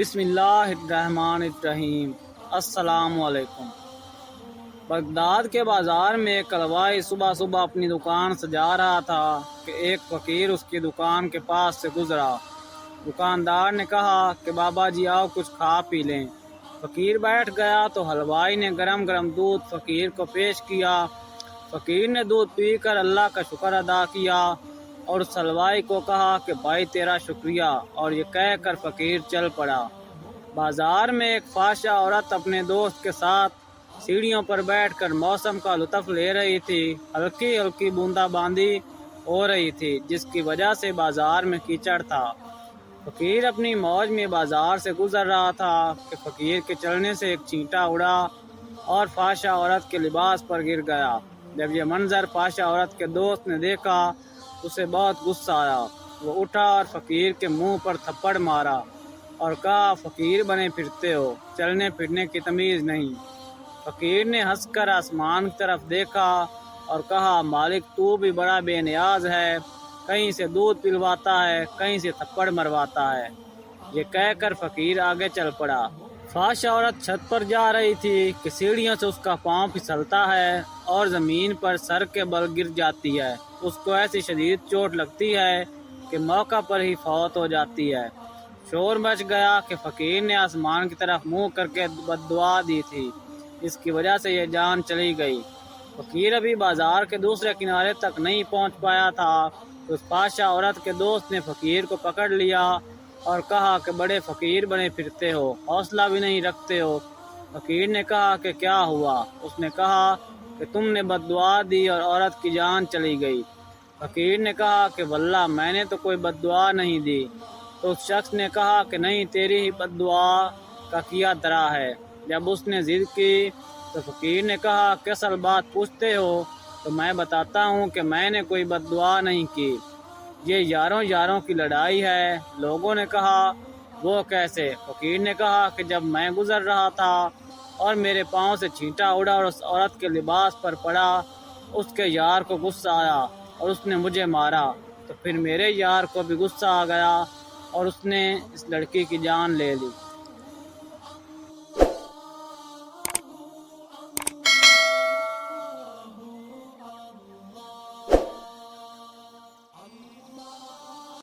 بسم اللہ الرحمن الرحیم۔ السلام علیکم۔ بغداد کے بازار میں ایک کلوائی صبح صبح اپنی دکان سجا رہا تھا کہ ایک فقیر اس کی دکان کے پاس سے گزرا۔ دکاندار نے کہا کہ بابا جی آؤ کچھ کھا پی لیں۔ فقیر بیٹھ گیا تو حلوائی نے گرم گرم دودھ فقیر کو پیش کیا۔ فقیر نے دودھ پی کر اللہ کا شکر ادا کیا اور اس حلوائی کو کہا کہ بھائی تیرا شکریہ، اور یہ کہہ کر فقیر چل پڑا۔ بازار میں ایک فحشہ عورت اپنے دوست کے ساتھ سیڑھیوں پر بیٹھ کر موسم کا لطف لے رہی تھی۔ ہلکی ہلکی بوندا باندی ہو رہی تھی جس کی وجہ سے بازار میں کیچڑ تھا۔ فقیر اپنی موج میں بازار سے گزر رہا تھا کہ فقیر کے چلنے سے ایک چینٹا اڑا اور فحشہ عورت کے لباس پر گر گیا۔ جب یہ منظر فحشہ عورت کے دوست نے دیکھا اسے بہت غصہ آیا۔ وہ اٹھا اور فقیر کے منہ پر تھپڑ مارا اور کہا فقیر بنے پھرتے ہو، چلنے پھرنے کی تمیز نہیں۔ فقیر نے ہنس کر آسمان کی طرف دیکھا اور کہا مالک تو بھی بڑا بے نیاز ہے، کہیں سے دودھ پلواتا ہے، کہیں سے تھپڑ مرواتا ہے۔ یہ کہہ کر فقیر آگے چل پڑا۔ فحشہ عورت چھت پر جا رہی تھی کہ سیڑھیوں سے اس کا پاؤں پھسلتا ہے اور زمین پر سر کے بل گر جاتی ہے۔ اس کو ایسی شدید چوٹ لگتی ہے کہ موقع پر ہی فوت ہو جاتی ہے۔ شور مچ گیا کہ فقیر نے آسمان کی طرف منہ کر کے بد دعا دی تھی، جس کی وجہ سے یہ جان چلی گئی۔ فقیر ابھی بازار کے دوسرے کنارے تک نہیں پہنچ پایا تھا تو اس فحشہ عورت کے دوست نے فقیر کو پکڑ لیا اور کہا کہ بڑے فقیر بنے پھرتے ہو، حوصلہ بھی نہیں رکھتے ہو۔ فقیر نے کہا کہ کیا ہوا؟ اس نے کہا کہ تم نے بد دعا دی اور عورت کی جان چلی گئی۔ فقیر نے کہا کہ واللہ میں نے تو کوئی بد دعا نہیں دی۔ تو اس شخص نے کہا کہ نہیں، تیری ہی بد دعا کا کیا درا ہے۔ جب اس نے ضد کی تو فقیر نے کہا کہ اصل بات پوچھتے ہو تو میں بتاتا ہوں کہ میں نے کوئی بد دعا نہیں کی، یہ یاروں کی لڑائی ہے۔ لوگوں نے کہا وہ کیسے؟ فقیر نے کہا کہ جب میں گزر رہا تھا اور میرے پاؤں سے چھینٹا اڑا اور اس عورت کے لباس پر پڑا، اس کے یار کو غصہ آیا اور اس نے مجھے مارا، تو پھر میرے یار کو بھی غصہ آ گیا اور اس نے اس لڑکی کی جان لے لی۔